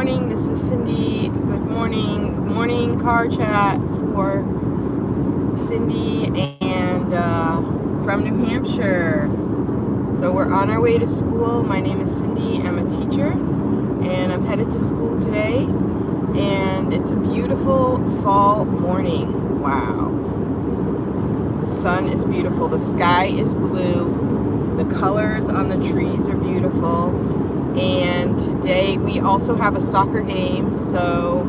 morning. This is Cindy. Good morning. Good morning car chat for Cindy and from New Hampshire. So we're on our way to school. My name is Cindy. I'm a teacher and I'm headed to school today. And it's a beautiful fall morning. Wow. The sun is beautiful. The sky is blue. The colors on the trees are beautiful. And today we also have a soccer game, so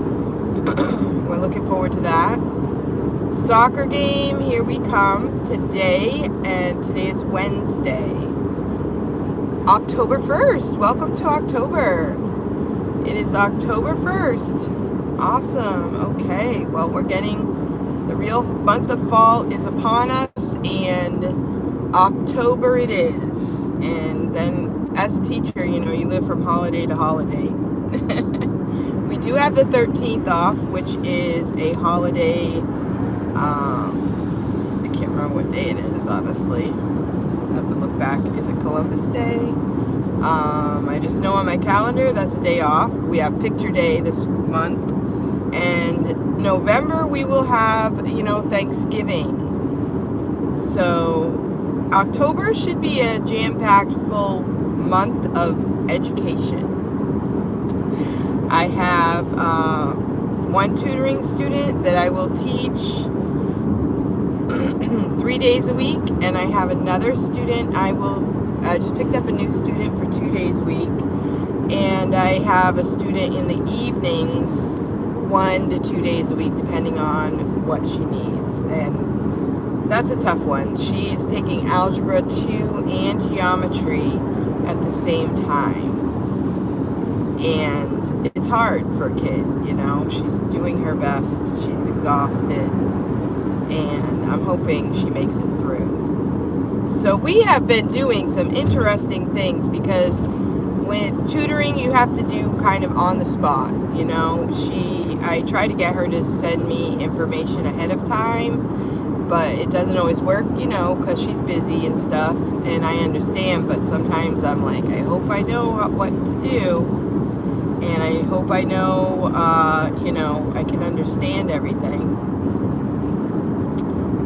we're looking forward to that. Soccer game, here we come today, and today is Wednesday, October 1st. Welcome to October. It is October 1st. Awesome. Okay, well, we're getting the real month of fall is upon us, and October it is. And then as a teacher, you know, you live from holiday to holiday. We do have the 13th off, which is a holiday. I can't remember what day it is, honestly. I have to look back. Is it Columbus Day? I just know on my calendar that's a day off. We have Picture Day this month. And November we will have, you know, Thanksgiving. So October should be a jam-packed full month of education. I have one tutoring student that I will teach 3 days a week, and I have another student I just picked up a new student for 2 days a week, and I have a student in the evenings 1 to 2 days a week depending on what she needs. And that's a tough one. She is taking Algebra 2 and Geometry at the same time. And it's hard for a kid, you know. She's doing her best. She's exhausted. And I'm hoping she makes it through. So we have been doing some interesting things because with tutoring, you have to do kind of on the spot, you know. I try to get her to send me information ahead of time, but it doesn't always work, you know, because she's busy and stuff, and I understand, but sometimes I'm like, I hope I know what to do, and I hope I know, you know, I can understand everything.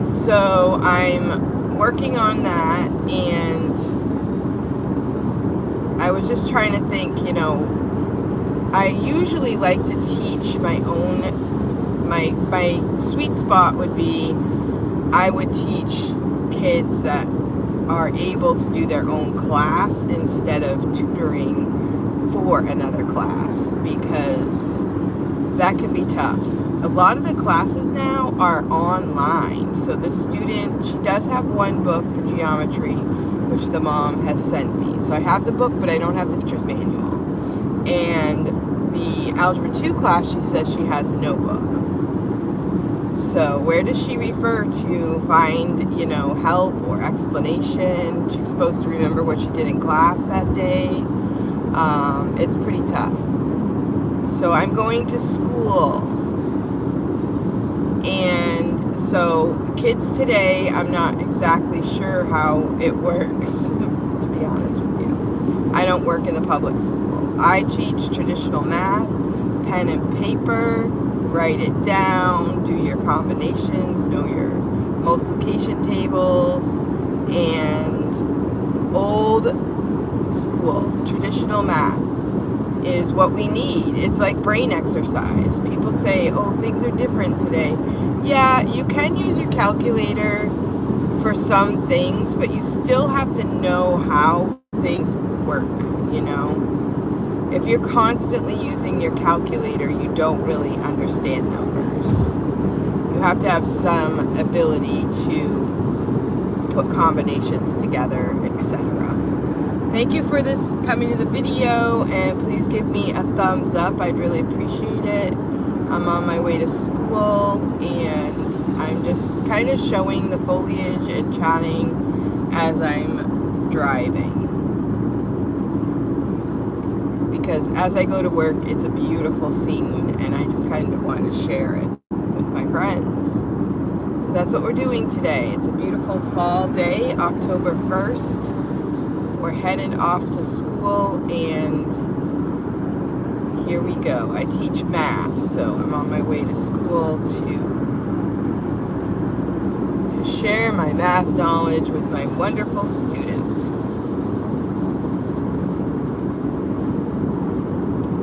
So I'm working on that, and I was just trying to think, you know, I usually like to teach my sweet spot would be I would teach kids that are able to do their own class instead of tutoring for another class, because that can be tough. A lot of the classes now are online. So the student, she does have one book for geometry, which the mom has sent me. So I have the book, but I don't have the teacher's manual. And the Algebra 2 class, she says she has no book. So where does she refer to find, you know, help or explanation? She's supposed to remember what she did in class that day. It's pretty tough. So I'm going to school. And so kids today, I'm not exactly sure how it works, to be honest with you. I don't work in the public school. I teach traditional math, pen and paper, write it down, do your combinations, know your multiplication tables, and old school, traditional math is what we need. It's like brain exercise. People say, oh, things are different today. Yeah, you can use your calculator for some things, but you still have to know how things work, you know. If you're constantly using your calculator, you don't really understand numbers. You have to have some ability to put combinations together, etc. Thank you for this coming to the video, and please give me a thumbs up. I'd really appreciate it. I'm on my way to school, and I'm just kind of showing the foliage and chatting as I'm driving. Because as I go to work, it's a beautiful scene, and I just kind of want to share it with my friends. So that's what we're doing today. It's a beautiful fall day, October 1st. We're headed off to school, and here we go. I teach math, so I'm on my way to school to share my math knowledge with my wonderful students.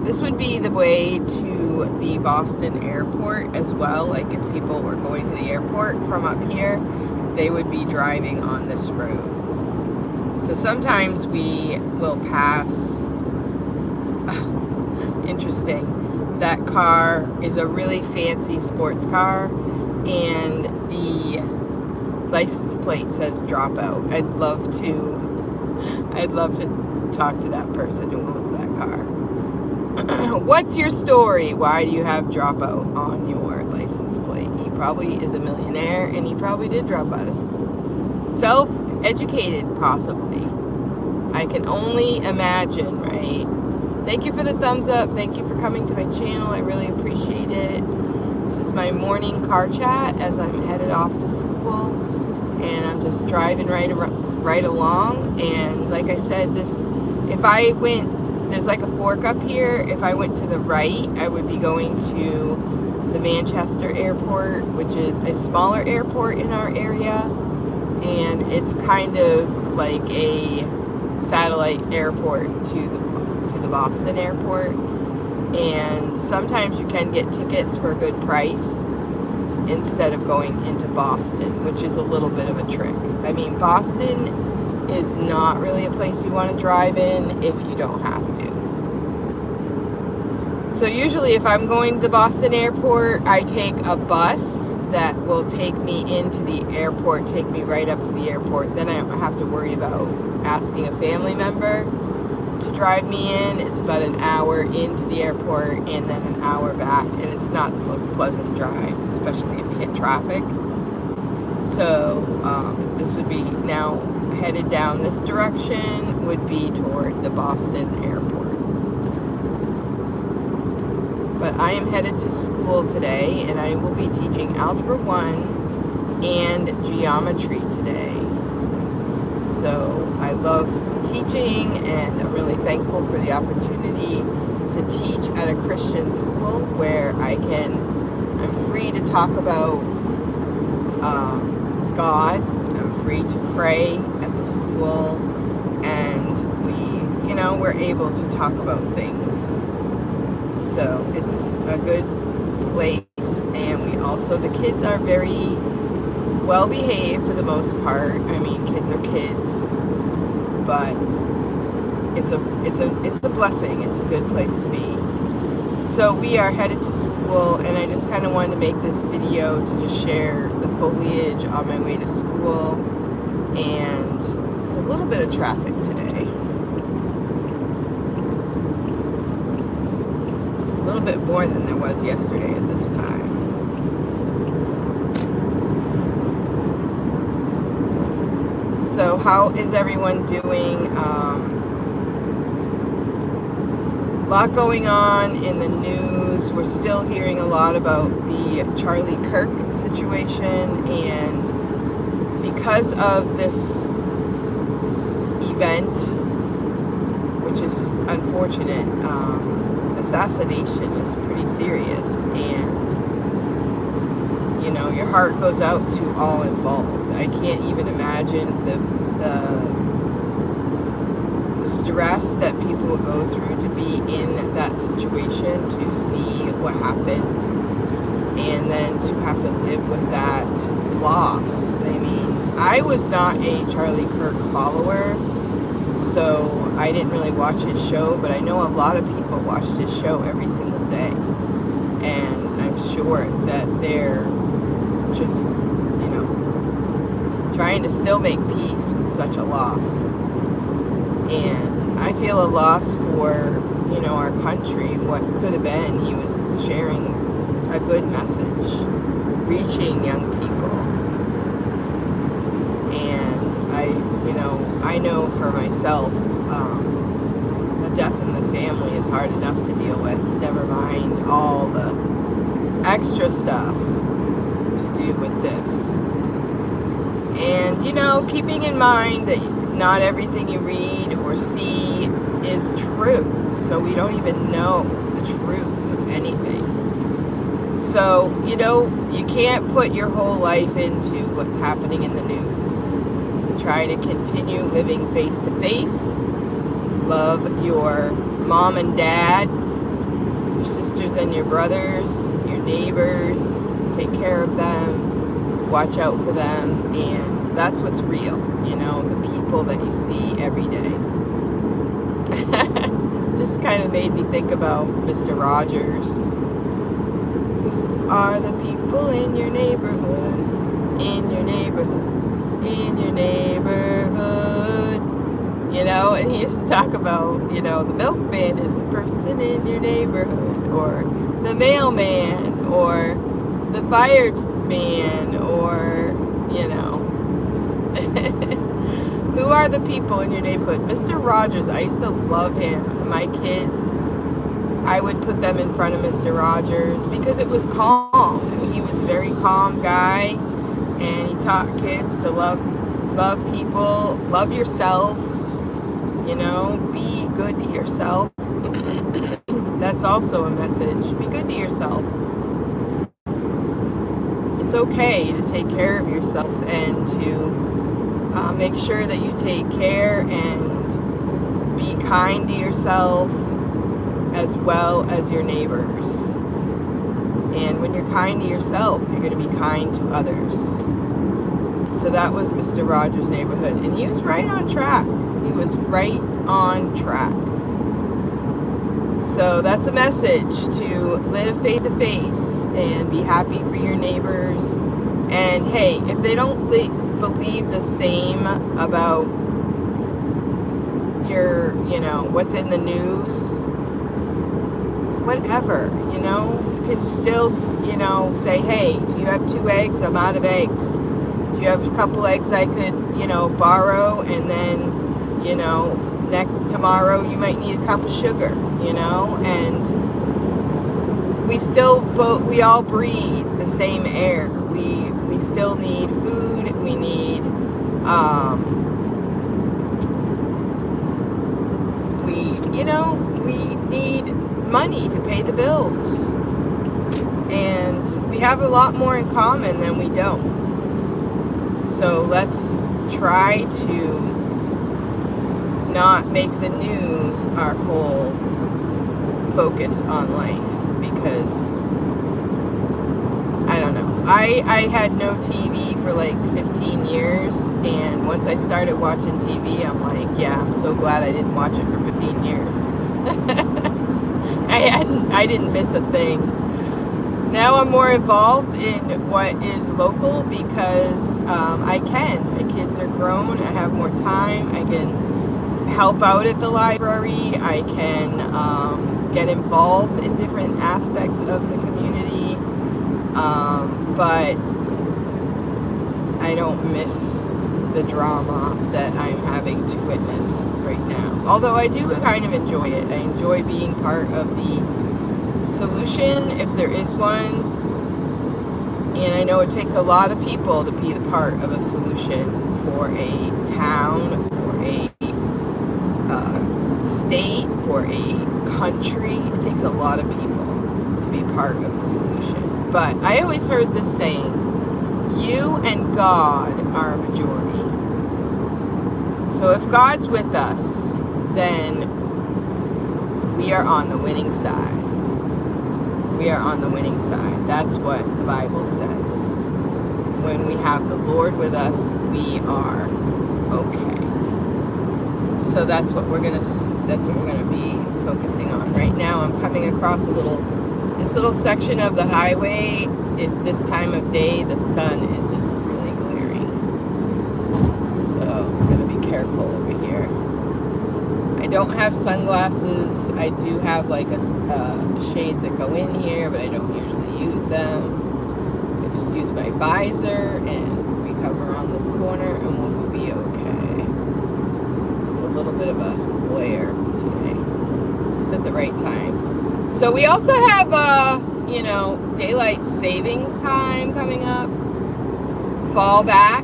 This would be the way to the Boston airport as well. Like if people were going to the airport from up here, they would be driving on this road. So sometimes we will pass, interesting, that car is a really fancy sports car and the license plate says Dropout. I'd love to talk to that person who owns that car. What's your story? Why do you have Dropout on your license plate? He probably is a millionaire and he probably did drop out of school. Self-educated, possibly. I can only imagine, right? Thank you for the thumbs up. Thank you for coming to my channel. I really appreciate it. This is my morning car chat as I'm headed off to school. And I'm just driving right along. And like I said, if I went, there's like a fork up here. If I went to the right, I would be going to the Manchester Airport, which is a smaller airport in our area. And it's kind of like a satellite airport to the Boston airport. And sometimes you can get tickets for a good price instead of going into Boston, which is a little bit of a trick. I mean, Boston is not really a place you want to drive in if you don't have to. So usually if I'm going to the Boston airport, I take a bus that will take me into the airport, take me right up to the airport. Then I don't have to worry about asking a family member to drive me in. It's about an hour into the airport and then an hour back, and it's not the most pleasant drive, especially if you hit traffic. So this would be now headed down this direction, would be toward the Boston airport. But I am headed to school today, and I will be teaching Algebra 1 and Geometry today. So I love teaching, and I'm really thankful for the opportunity to teach at a Christian school where I'm free to talk about God. I'm free to pray at the school, and we're able to talk about things. So it's a good place, and the kids are very well behaved for the most part. I mean, kids are kids, but it's a blessing. It's a good place to be. So we are headed to school, and I just kind of wanted to make this video to just share the foliage on my way to school. And there's a little bit of traffic today. A little bit more than there was yesterday at this time. So how is everyone doing? A lot going on in the news. We're still hearing a lot about the Charlie Kirk situation, and because of this event, which is unfortunate, assassination is pretty serious, and your heart goes out to all involved. I can't even imagine the stress that people will go through to be in that situation, to see what happened, and then to have to live with that loss. I mean, I was not a Charlie Kirk follower, so I didn't really watch his show, but I know a lot of people watched his show every single day, and I'm sure that they're just, trying to still make peace with such a loss. And I feel a loss for, our country, what could have been. He was sharing a good message, reaching young people. And I know for myself, the death in the family is hard enough to deal with, never mind all the extra stuff to do with this. And, keeping in mind that not everything you read or see is true. So we don't even know the truth of anything. So, you can't put your whole life into what's happening in the news. Try to continue living face to face. Love your mom and dad, your sisters and your brothers, your neighbors. Take care of them. Watch out for them. And that's what's real, the people that you see every day. Just kind of made me think about Mr. Rogers. Who are the people in your neighborhood? In your neighborhood? In your neighborhood? And he used to talk about, the milkman is the person in your neighborhood, or the mailman, or the fireman, or, who are the people in your neighborhood? Mr. Rogers, I used to love him. My kids, I would put them in front of Mr. Rogers because it was calm. He was a very calm guy, and he taught kids to love people, love yourself, be good to yourself. That's also a message. Be good to yourself. It's okay to take care of yourself and to make sure that you take care and be kind to yourself as well as your neighbors. And when you're kind to yourself, you're going to be kind to others. So that was Mr. Rogers' neighborhood. And he was right on track. He was right on track. So that's a message, to live face to face and be happy for your neighbors. And hey, if they don't believe the same about your, what's in the news, whatever, you can still, say, hey, do you have 2 eggs? I'm out of eggs. Do you have a couple eggs I could, borrow? And then, tomorrow you might need a cup of sugar, and we all breathe the same air. We still need food. We need, we need money to pay the bills. And we have a lot more in common than we don't. So let's try to not make the news our whole focus on life, because I don't know. I had no TV for like 15 years, and once I started watching TV, I'm like, yeah, I'm so glad I didn't watch it for 15 years. I didn't miss a thing. Now I'm more involved in what is local because I can. My kids are grown. I have more time. I can help out at the library. I can get involved in different aspects of the community. But I don't miss the drama that I'm having to witness right now. Although I do kind of enjoy it. I enjoy being part of the solution, if there is one. And I know it takes a lot of people to be the part of a solution for a town, for a state, for a country. It takes a lot of people to be part of the solution. But I always heard this saying, you and God are a majority. So if God's with us, then we are on the winning side. We are on the winning side. That's what the Bible says. When we have the Lord with us, we are okay. So that's what we're gonna be focusing on. Right now I'm coming across this little section of the highway. This time of day, the sun is just really glaring. So I'm gonna be careful over here. I don't have sunglasses. I do have like shades that go in here, but I don't usually use them. I just use my visor, and we come around this corner and we'll be okay. Just a little bit of a glare today, just at the right time. So we also have daylight savings time coming up. Fall back.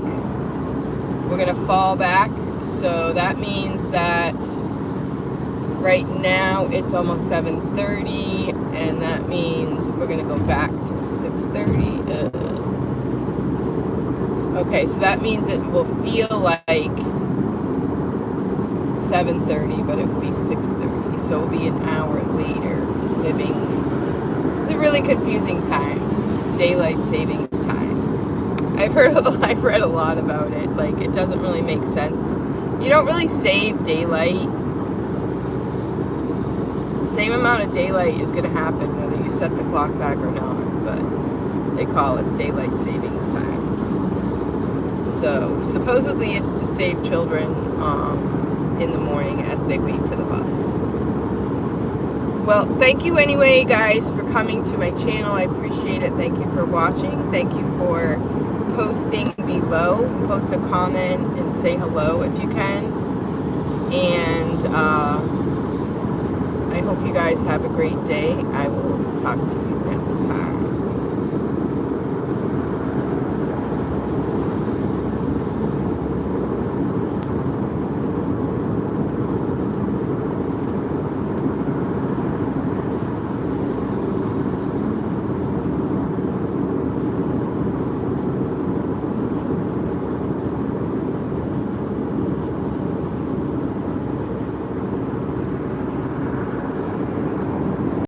We're gonna fall back. So that means that Right now it's almost 7:30, and that means we're gonna go back to 6:30. Okay, so that means it will feel like 7:30, but it will be 6:30, so it'll be an hour later living. It's a really confusing time, daylight savings time. I've read a lot about it. Like, it doesn't really make sense. You don't really save daylight. The same amount of daylight is going to happen whether you set the clock back or not, but they call it daylight savings time. So supposedly it's to save children in the morning as they wait for the bus. Well, thank you anyway, guys, for coming to my channel. I appreciate it. Thank you for watching. Thank you for posting below. Post a comment and say hello if you can. And I hope you guys have a great day. I will talk to you next time.